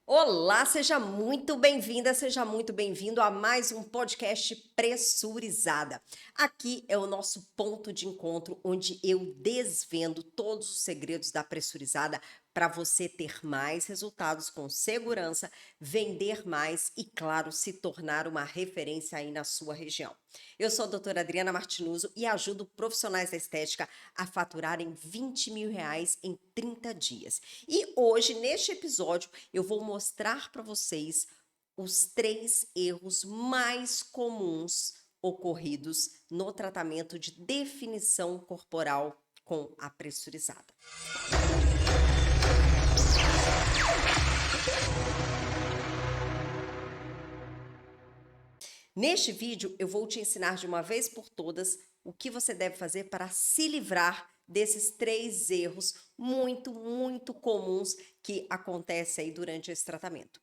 Olá, seja muito bem-vinda, seja muito bem-vindo a mais um podcast Pressurizada. Aqui é o nosso ponto de encontro onde eu desvendo todos os segredos da pressurizada para você ter mais resultados com segurança, vender mais e, claro, se tornar uma referência aí na sua região. Eu sou a doutora Adriana Martinuso e ajudo profissionais da estética a faturarem R$ 20.000 em 30 dias. E hoje, neste episódio, eu vou mostrar para vocês os 3 erros mais comuns ocorridos no tratamento de definição corporal com a pressurizada. Neste vídeo, eu vou te ensinar de uma vez por todas o que você deve fazer para se livrar desses 3 erros muito comuns que acontecem aí durante esse tratamento.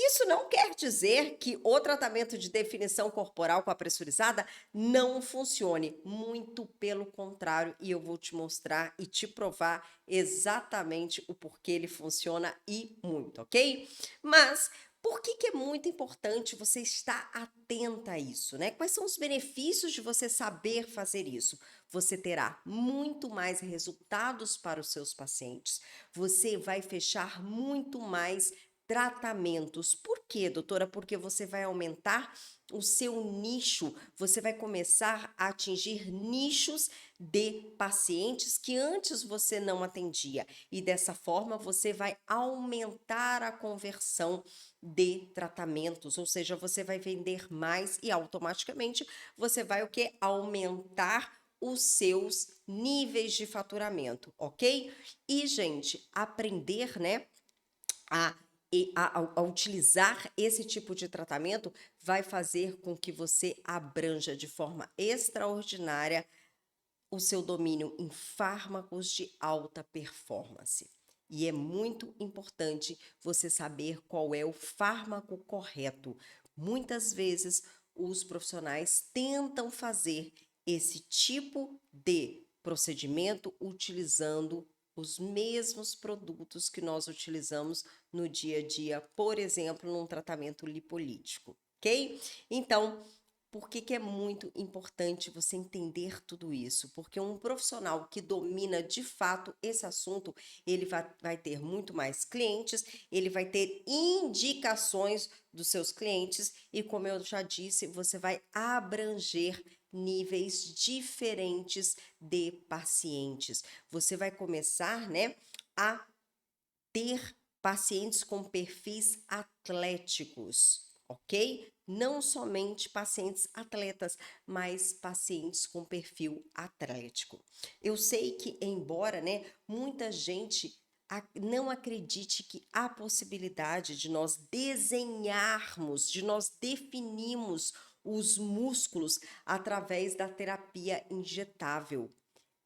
Isso não quer dizer que o tratamento de definição corporal com a pressurizada não funcione, muito pelo contrário, e eu vou te mostrar e te provar exatamente o porquê ele funciona e muito, ok? Mas por que é muito importante você estar atenta a isso, né? Quais são os benefícios de você saber fazer isso? Você terá muito mais resultados para os seus pacientes, você vai fechar muito mais tratamentos. Por quê, doutora? Porque você vai aumentar o seu nicho, você vai começar a atingir nichos de pacientes que antes você não atendia. E dessa forma você vai aumentar a conversão de tratamentos, ou seja, você vai vender mais e automaticamente você vai o que? Aumentar os seus níveis de faturamento, ok? E, gente, aprender, né, a, a utilizar esse tipo de tratamento vai fazer com que você abranja de forma extraordinária o seu domínio em fármacos de alta performance. E é muito importante você saber qual é o fármaco correto. Muitas vezes os profissionais tentam fazer esse tipo de procedimento utilizando os mesmos produtos que nós utilizamos no dia a dia, por exemplo, num tratamento lipolítico, ok? Então, por que é muito importante você entender tudo isso? Porque um profissional que domina de fato esse assunto, ele vai ter muito mais clientes, ele vai ter indicações dos seus clientes e, como eu já disse, você vai abranger níveis diferentes de pacientes. Você vai começar, né, a ter pacientes com perfis atléticos, ok? Não somente pacientes atletas, mas pacientes com perfil atlético. Eu sei que, embora, né, muita gente não acredite que há possibilidade de nós desenharmos, de nós definirmos os músculos através da terapia injetável.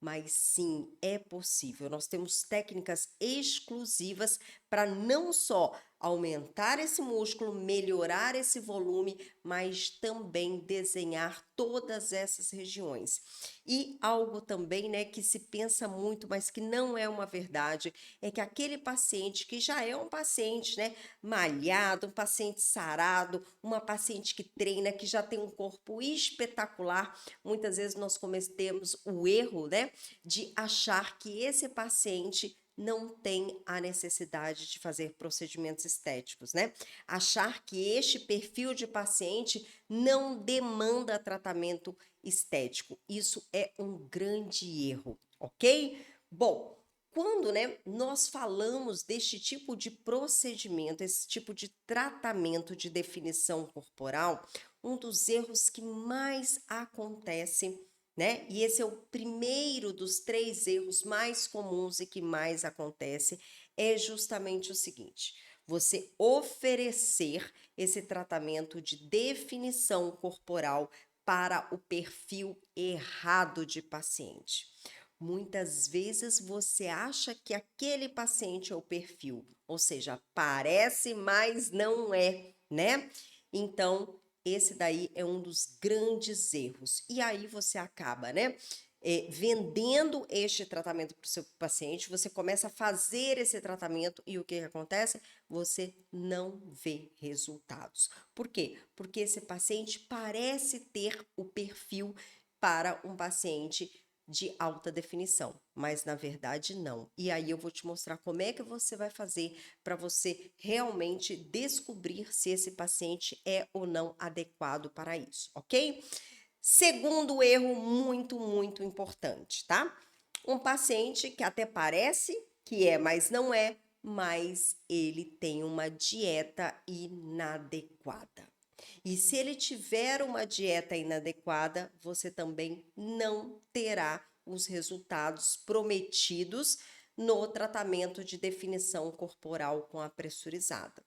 Mas sim, é possível. Nós temos técnicas exclusivas para não só aumentar esse músculo, melhorar esse volume, mas também desenhar todas essas regiões. E algo também, né, que se pensa muito, mas que não é uma verdade, é que aquele paciente que já é um paciente, né, malhado, um paciente sarado, uma paciente que treina, que já tem um corpo espetacular, muitas vezes nós cometemos o erro, né, de achar que esse paciente não tem a necessidade de fazer procedimentos estéticos, né? Achar que este perfil de paciente não demanda tratamento estético. Isso é um grande erro, ok? Bom, quando, né, nós falamos deste tipo de procedimento, esse tipo de tratamento de definição corporal, um dos erros que mais acontece, né? E esse é o primeiro dos 3 erros mais comuns e que mais acontece, é justamente o seguinte: você oferecer esse tratamento de definição corporal para o perfil errado de paciente. Muitas vezes você acha que aquele paciente é o perfil, ou seja, parece, mas não é, né? Então, esse daí é um dos grandes erros. E aí você acaba, né, vendendo este tratamento para o seu paciente, você começa a fazer esse tratamento e o que acontece? Você não vê resultados. Por quê? Porque esse paciente parece ter o perfil para um paciente de alta definição, mas na verdade não. E aí eu vou te mostrar como é que você vai fazer para você realmente descobrir se esse paciente é ou não adequado para isso, ok? Segundo erro muito importante, tá? Um paciente que até parece que é, mas não é, mas ele tem uma dieta inadequada. E se ele tiver uma dieta inadequada, você também não terá os resultados prometidos no tratamento de definição corporal com a pressurizada.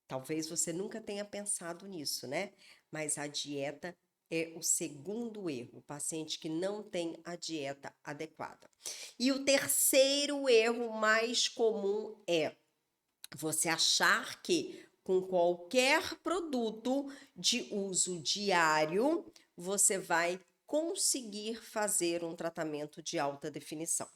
Talvez você nunca tenha pensado nisso, né? Mas a dieta é o segundo erro, o paciente que não tem a dieta adequada. E o terceiro erro mais comum é você achar que com qualquer produto de uso diário você vai conseguir fazer um tratamento de alta definição.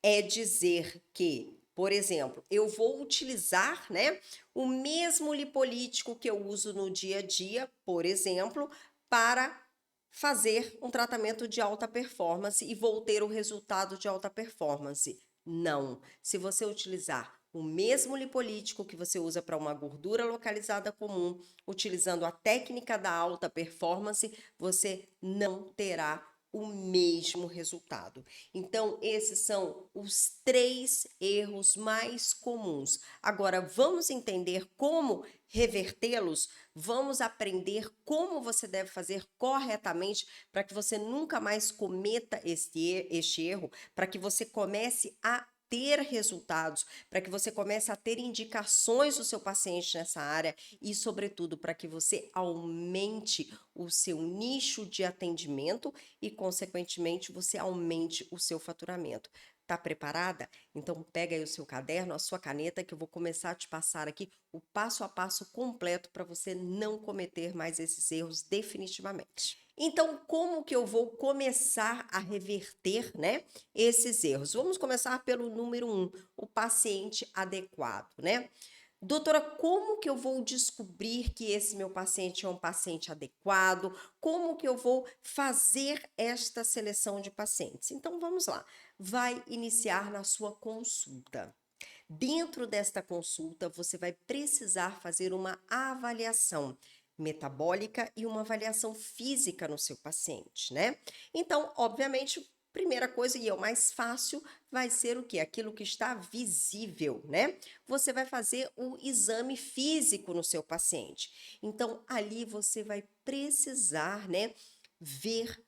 É dizer que, por exemplo, eu vou utilizar, né, o mesmo lipolítico que eu uso no dia a dia, por exemplo, para fazer um tratamento de alta performance e vou ter o resultado de alta performance. Não. Se você utilizar o mesmo lipolítico que você usa para uma gordura localizada comum, utilizando a técnica da alta performance, você não terá o mesmo resultado. Então, esses são os 3 erros mais comuns. Agora, vamos entender como revertê-los? Vamos aprender como você deve fazer corretamente para que você nunca mais cometa este erro, para que você comece a ter resultados, para que você comece a ter indicações do seu paciente nessa área e, sobretudo, para que você aumente o seu nicho de atendimento e, consequentemente, você aumente o seu faturamento. Tá preparada? Então pega aí o seu caderno, a sua caneta, que eu vou começar a te passar aqui o passo a passo completo para você não cometer mais esses erros definitivamente. Então, como que eu vou começar a reverter, né, esses erros? Vamos começar pelo número 1, o paciente adequado, né? Doutora, como que eu vou descobrir que esse meu paciente é um paciente adequado? Como que eu vou fazer esta seleção de pacientes? Então, vamos lá. Vai iniciar na sua consulta. Dentro desta consulta, você vai precisar fazer uma avaliação metabólica e uma avaliação física no seu paciente, né? Então, obviamente, primeira coisa e é o mais fácil vai ser o que? Aquilo que está visível, né? Você vai fazer o exame físico no seu paciente. Então, ali você vai precisar, né, ver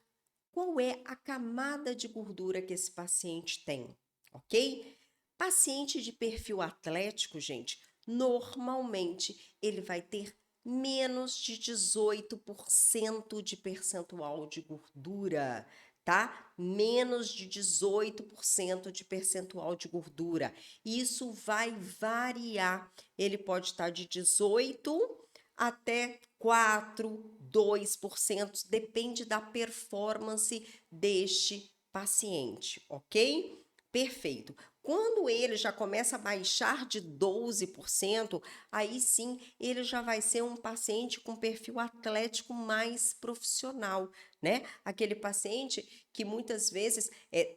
qual é a camada de gordura que esse paciente tem, ok? Paciente de perfil atlético, gente, normalmente ele vai ter menos de 18% de percentual de gordura, tá? Menos de 18% de percentual de gordura. Isso vai variar. Ele pode estar de 18 até 4, 2%, depende da performance deste paciente, ok? Perfeito. Quando ele já começa a baixar de 12%, aí sim ele já vai ser um paciente com perfil atlético mais profissional, né? Aquele paciente que muitas vezes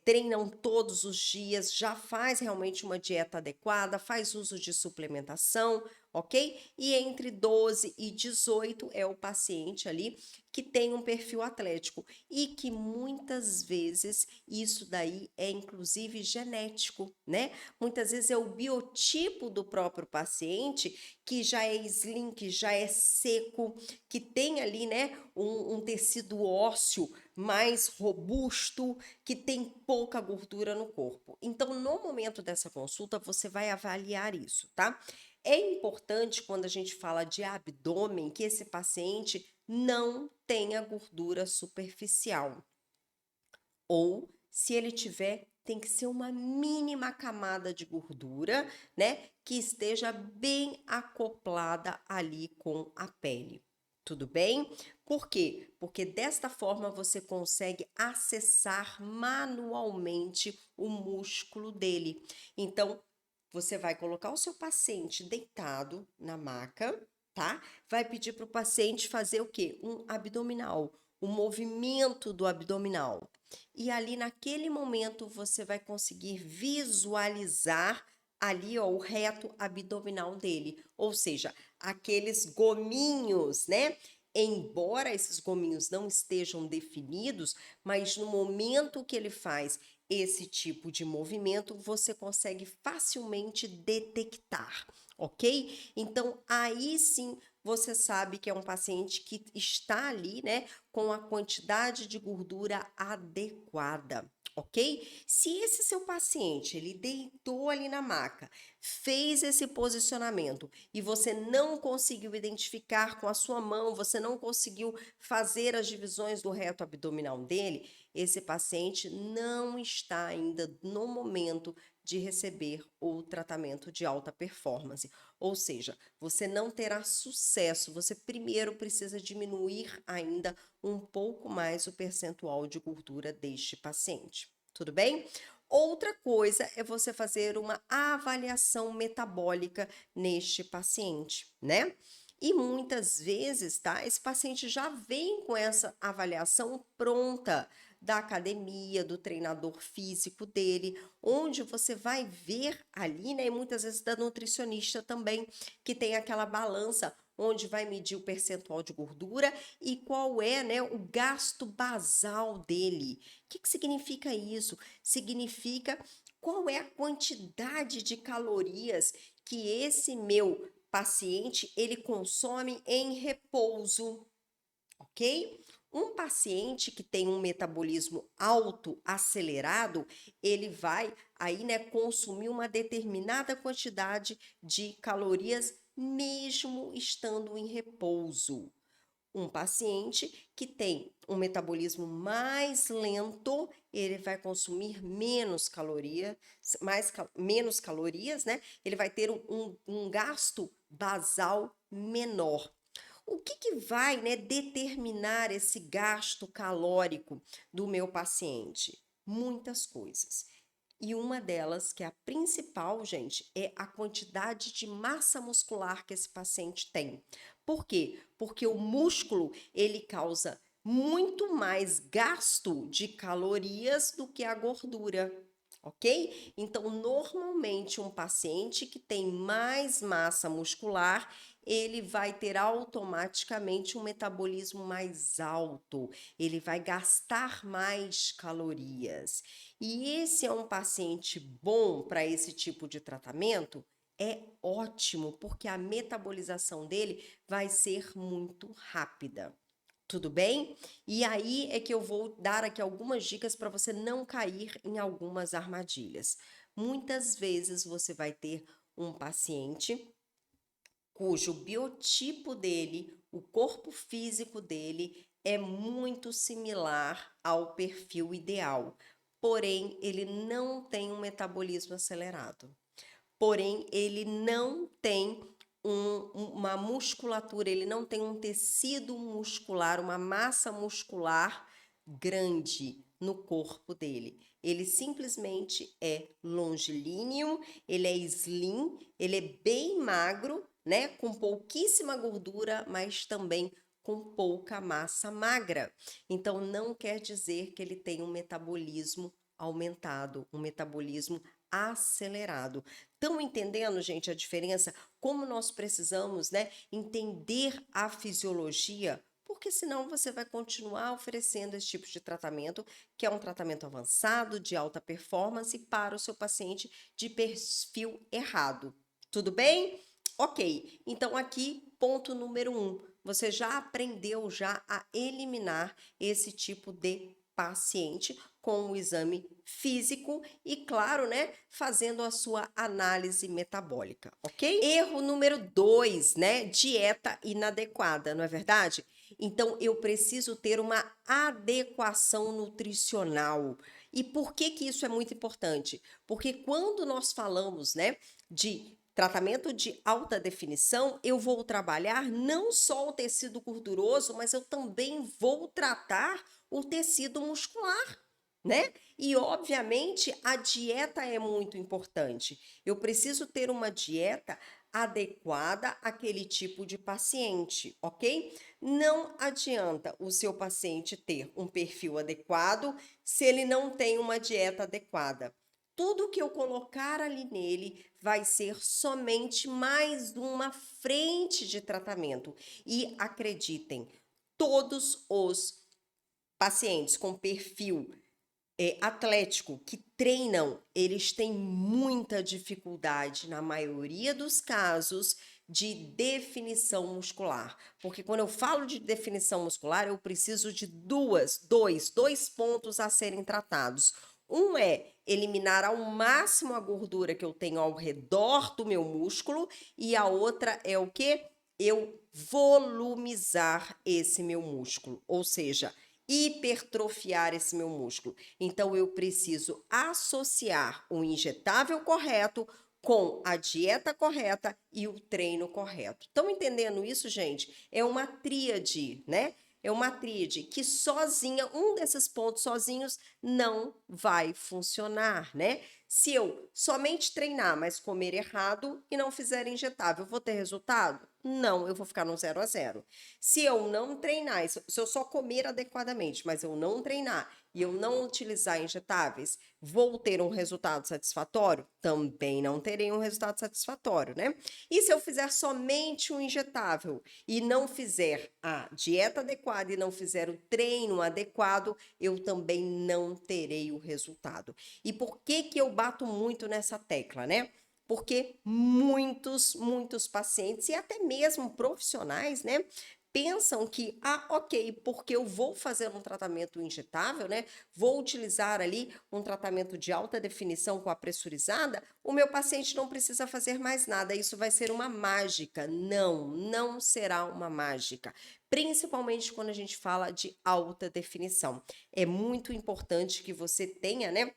treinam todos os dias, já faz realmente uma dieta adequada, faz uso de suplementação, ok? E entre 12 e 18 é o paciente ali que tem um perfil atlético e que muitas vezes isso daí é inclusive genético, né? Muitas vezes é o biotipo do próprio paciente que já é slim, que já é seco, que tem ali, né, um tecido ósseo mais robusto, que tem pouca gordura no corpo. Então, no momento dessa consulta, você vai avaliar isso, tá? É importante, quando a gente fala de abdômen, que esse paciente não tenha gordura superficial. Ou, se ele tiver, tem que ser uma mínima camada de gordura, né? Que esteja bem acoplada ali com a pele. Tudo bem? Por quê? Porque desta forma você consegue acessar manualmente o músculo dele. Então, você vai colocar o seu paciente deitado na maca, tá? Vai pedir para o paciente fazer o quê? Um abdominal, o movimento do abdominal. E ali naquele momento você vai conseguir visualizar ali, ó, o reto abdominal dele, ou seja, aqueles gominhos, né? Embora esses gominhos não estejam definidos, mas no momento que ele faz esse tipo de movimento, você consegue facilmente detectar, ok? Então, aí sim você sabe que é um paciente que está ali, né, com a quantidade de gordura adequada. Ok? Se esse seu paciente ele deitou ali na maca, fez esse posicionamento e você não conseguiu identificar com a sua mão, você não conseguiu fazer as divisões do reto abdominal dele, esse paciente não está ainda no momento de receber o tratamento de alta performance. Ou seja, você não terá sucesso, você primeiro precisa diminuir ainda um pouco mais o percentual de gordura deste paciente. Tudo bem? Outra coisa é você fazer uma avaliação metabólica neste paciente, né? E muitas vezes, tá? Esse paciente já vem com essa avaliação pronta da academia, do treinador físico dele, onde você vai ver ali, né? E muitas vezes da nutricionista também, que tem aquela balança onde vai medir o percentual de gordura e qual é, né, o gasto basal dele. O que significa isso? Significa qual é a quantidade de calorias que esse meu paciente ele consome em repouso, ok? Um paciente que tem um metabolismo alto, acelerado, ele vai aí, né, consumir uma determinada quantidade de calorias mesmo estando em repouso. Um paciente que tem um metabolismo mais lento, ele vai consumir menos calorias, menos calorias, né? Ele vai ter um gasto basal menor. O que vai, né, determinar esse gasto calórico do meu paciente? Muitas coisas. E uma delas, que é a principal, gente, é a quantidade de massa muscular que esse paciente tem. Por quê? Porque o músculo, ele causa muito mais gasto de calorias do que a gordura, ok? Então, normalmente, um paciente que tem mais massa muscular, ele vai ter automaticamente um metabolismo mais alto, ele vai gastar mais calorias. E esse é um paciente bom para esse tipo de tratamento? É ótimo, porque a metabolização dele vai ser muito rápida. Tudo bem? E aí é que eu vou dar aqui algumas dicas para você não cair em algumas armadilhas. Muitas vezes você vai ter um paciente cujo biotipo dele, o corpo físico dele é muito similar ao perfil ideal, porém ele não tem um metabolismo acelerado. Porém, ele não tem uma musculatura, ele não tem um tecido muscular, uma massa muscular grande no corpo dele. Ele simplesmente é longilíneo, ele é slim, ele é bem magro, né? Com pouquíssima gordura, mas também com pouca massa magra. Então, não quer dizer que ele tem um metabolismo aumentado, um metabolismo acelerado. Estão entendendo, gente, a diferença? Como nós precisamos, né, entender a fisiologia, porque senão você vai continuar oferecendo esse tipo de tratamento, que é um tratamento avançado, de alta performance, para o seu paciente de perfil errado. Tudo bem? Ok, então aqui, ponto número 1. Você já aprendeu já a eliminar esse tipo de paciente com o exame físico e, claro, né, fazendo a sua análise metabólica, ok? Erro número 2, né, dieta inadequada, não é verdade? Então, eu preciso ter uma adequação nutricional. E por que que isso é muito importante? Porque quando nós falamos, né, de tratamento de alta definição, eu vou trabalhar não só o tecido gorduroso, mas eu também vou tratar o tecido muscular, né? E, obviamente, a dieta é muito importante. Eu preciso ter uma dieta adequada àquele tipo de paciente, ok? Não adianta o seu paciente ter um perfil adequado se ele não tem uma dieta adequada. Tudo que eu colocar ali nele vai ser somente mais uma frente de tratamento. E acreditem, todos os pacientes com perfil atlético que treinam, eles têm muita dificuldade, na maioria dos casos, de definição muscular. Porque quando eu falo de definição muscular, eu preciso de dois pontos a serem tratados. Um é eliminar ao máximo a gordura que eu tenho ao redor do meu músculo, e a outra é o quê? Eu volumizar esse meu músculo, ou seja, hipertrofiar esse meu músculo. Então, eu preciso associar o injetável correto com a dieta correta e o treino correto. Estão entendendo isso, gente? É uma tríade, né? É uma tríade que sozinha, um desses pontos sozinhos não vai funcionar, né? Se eu somente treinar, mas comer errado e não fizer injetável, vou ter resultado? Não, eu vou ficar no 0 a 0. Se eu não treinar, se eu só comer adequadamente, mas eu não treinar e eu não utilizar injetáveis, vou ter um resultado satisfatório? Também não terei um resultado satisfatório, né? E se eu fizer somente um injetável e não fizer a dieta adequada e não fizer o treino adequado, eu também não terei o resultado. E por que que eu bato muito nessa tecla, né? Porque muitos pacientes e até mesmo profissionais, né, pensam que, ok, porque eu vou fazer um tratamento injetável, né, vou utilizar ali um tratamento de alta definição com a pressurizada, o meu paciente não precisa fazer mais nada, isso vai ser uma mágica. Não, não será uma mágica. Principalmente quando a gente fala de alta definição. É muito importante que você tenha, né,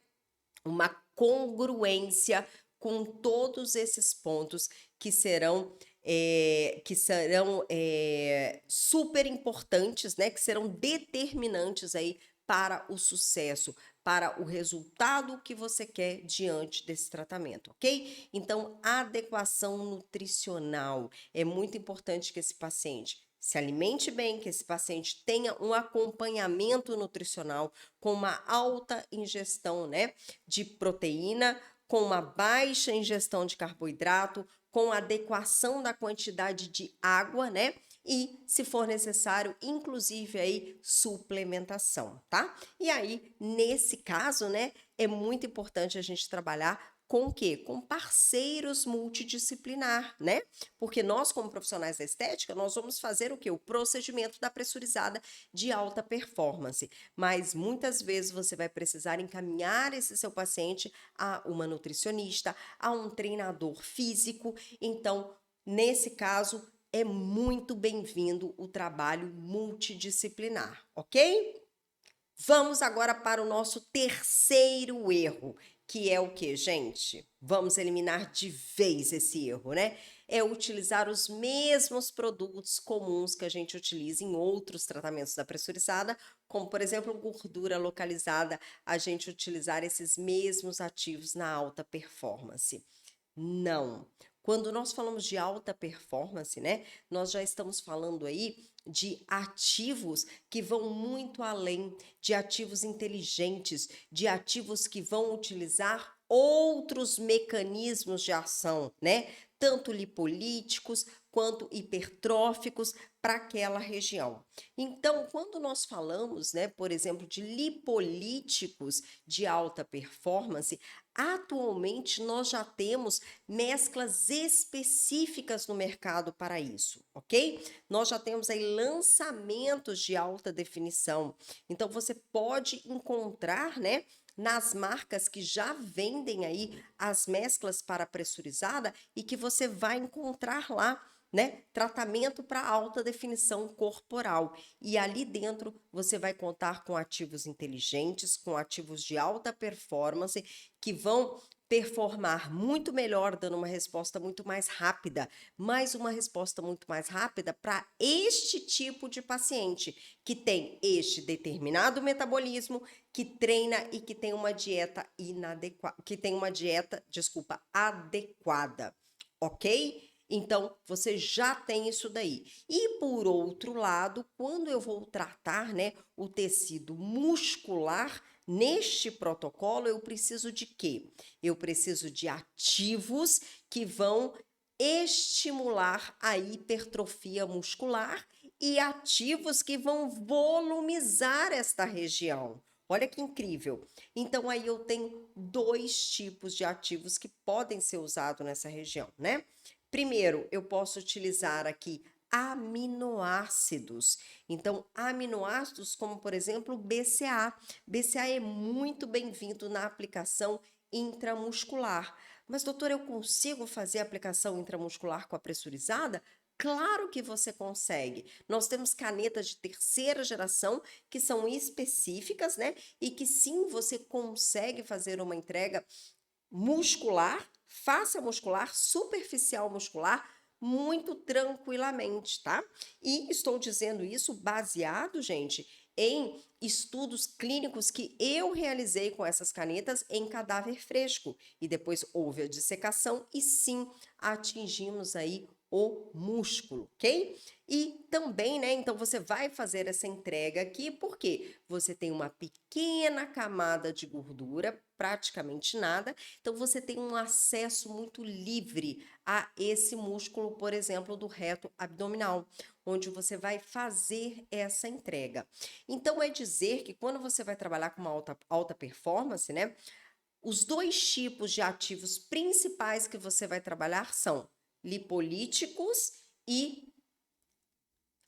uma congruência com todos esses pontos que serão super importantes, né? Que serão determinantes aí para o sucesso, para o resultado que você quer diante desse tratamento, ok? Então, adequação nutricional é muito importante que esse paciente se alimente bem, que esse paciente tenha um acompanhamento nutricional com uma alta ingestão, né, de proteína, com uma baixa ingestão de carboidrato, com adequação da quantidade de água, né? E, se for necessário, inclusive aí suplementação, tá? E aí, nesse caso, né, é muito importante a gente trabalhar com o quê? Com parceiros multidisciplinar, né? Porque nós, como profissionais da estética, nós vamos fazer o quê? O procedimento da pressurizada de alta performance. Mas muitas vezes você vai precisar encaminhar esse seu paciente a uma nutricionista, a um treinador físico. Então, nesse caso, é muito bem-vindo o trabalho multidisciplinar, ok? Vamos agora para o nosso terceiro erro, que é o que, gente? Vamos eliminar de vez esse erro, né? É utilizar os mesmos produtos comuns que a gente utiliza em outros tratamentos da pressurizada, como, por exemplo, gordura localizada, a gente utilizar esses mesmos ativos na alta performance. Não. Quando nós falamos de alta performance, né, nós já estamos falando aí de ativos que vão muito além, de ativos inteligentes, de ativos que vão utilizar outros mecanismos de ação, né? Tanto lipolíticos quanto hipertróficos para aquela região. Então, quando nós falamos, né, por exemplo, de lipolíticos de alta performance, atualmente nós já temos mesclas específicas no mercado para isso, ok? Nós já temos aí lançamentos de alta definição. Então você pode encontrar, né, nas marcas que já vendem aí as mesclas para pressurizada e que você vai encontrar lá, né, tratamento para alta definição corporal. E ali dentro você vai contar com ativos inteligentes, com ativos de alta performance que vão performar muito melhor, dando uma resposta muito mais rápida, mas uma resposta muito mais rápida para este tipo de paciente que tem este determinado metabolismo, que treina e que tem uma dieta inadequada, que tem uma dieta, desculpa, adequada, ok? Então, você já tem isso daí. E por outro lado, quando eu vou tratar, né, o tecido muscular, neste protocolo, eu preciso de quê? Eu preciso de ativos que vão estimular a hipertrofia muscular e ativos que vão volumizar esta região. Olha que incrível. Então, aí eu tenho dois tipos de ativos que podem ser usados nessa região, né? Primeiro, eu posso utilizar aqui aminoácidos. Então, aminoácidos como, por exemplo, BCA. BCA é muito bem-vindo na aplicação intramuscular. Mas, doutor, eu consigo fazer a aplicação intramuscular com a pressurizada? Claro que você consegue. Nós temos canetas de terceira geração que são específicas, né? E que sim, você consegue fazer uma entrega muscular, face muscular, superficial muscular, muito tranquilamente, tá? E estou dizendo isso baseado, gente, em estudos clínicos que eu realizei com essas canetas em cadáver fresco. E depois houve a dissecação e sim, atingimos aí o músculo, ok? E também, né, então você vai fazer essa entrega aqui porque você tem uma pequena camada de gordura, praticamente nada, então você tem um acesso muito livre a esse músculo, por exemplo, do reto abdominal, onde você vai fazer essa entrega. Então é dizer que quando você vai trabalhar com uma alta performance, né, os dois tipos de ativos principais que você vai trabalhar são lipolíticos e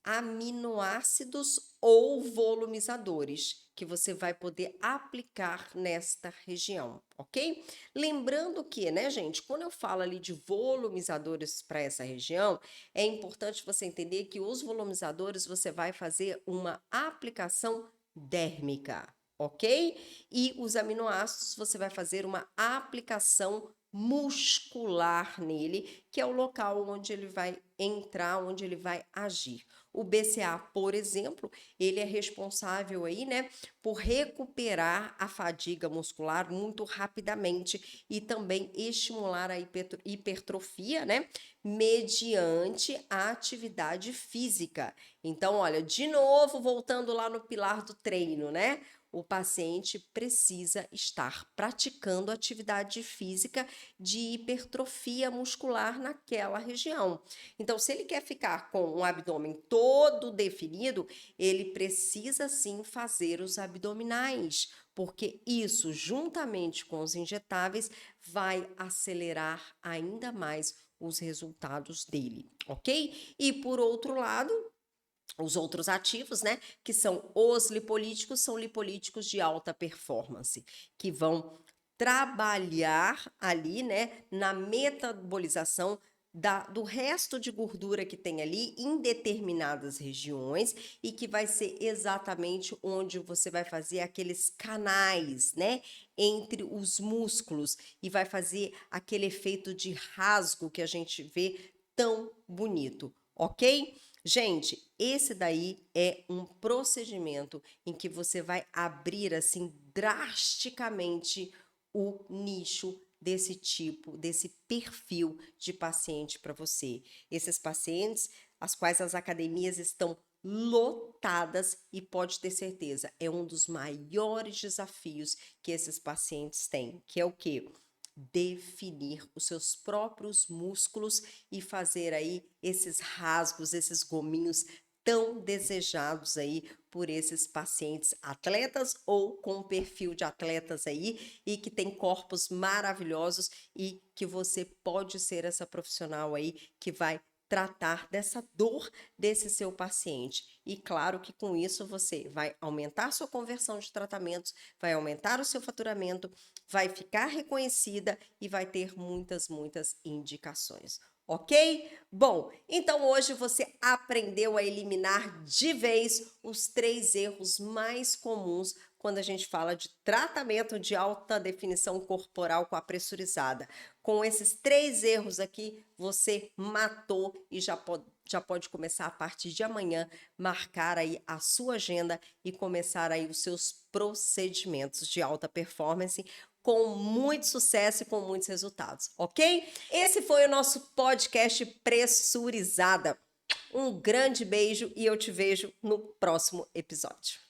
aminoácidos ou volumizadores que você vai poder aplicar nesta região, ok? Lembrando que, né, gente, quando eu falo ali de volumizadores para essa região, é importante você entender que os volumizadores você vai fazer uma aplicação dérmica, ok? E os aminoácidos você vai fazer uma aplicação muscular nele, que é o local onde ele vai entrar, onde ele vai agir. O BCA, por exemplo, ele é responsável aí, né, por recuperar a fadiga muscular muito rapidamente e também estimular a hipertrofia, né, mediante a atividade física. Então, olha, de novo, voltando lá no pilar do treino, né? O paciente precisa estar praticando atividade física de hipertrofia muscular naquela região. Então, se ele quer ficar com um abdômen todo definido, ele precisa sim fazer os abdominais, porque isso, juntamente com os injetáveis, vai acelerar ainda mais os resultados dele, ok? E por outro lado, os outros ativos, né, que são os lipolíticos, são lipolíticos de alta performance, que vão trabalhar ali, né, na metabolização do resto de gordura que tem ali em determinadas regiões e que vai ser exatamente onde você vai fazer aqueles canais, né, entre os músculos e vai fazer aquele efeito de rasgo que a gente vê tão bonito, ok? Gente, esse daí é um procedimento em que você vai abrir assim drasticamente o nicho desse tipo, desse perfil de paciente para você. Esses pacientes, as quais as academias estão lotadas e pode ter certeza, é um dos maiores desafios que esses pacientes têm, que é o quê? Definir os seus próprios músculos e fazer aí esses rasgos, esses gominhos tão desejados aí por esses pacientes atletas ou com perfil de atletas aí e que tem corpos maravilhosos e que você pode ser essa profissional aí que vai tratar dessa dor desse seu paciente. E claro que com isso você vai aumentar sua conversão de tratamentos, vai aumentar o seu faturamento, vai ficar reconhecida e vai ter muitas, muitas indicações. Ok? Bom, então hoje você aprendeu a eliminar de vez os 3 erros mais comuns quando a gente fala de tratamento de alta definição corporal com a pressurizada. Com esses 3 erros aqui, você matou e já pode começar a partir de amanhã, marcar aí a sua agenda e começar aí os seus procedimentos de alta performance com muito sucesso e com muitos resultados, ok? Esse foi o nosso podcast Pressurizada. Um grande beijo e eu te vejo no próximo episódio.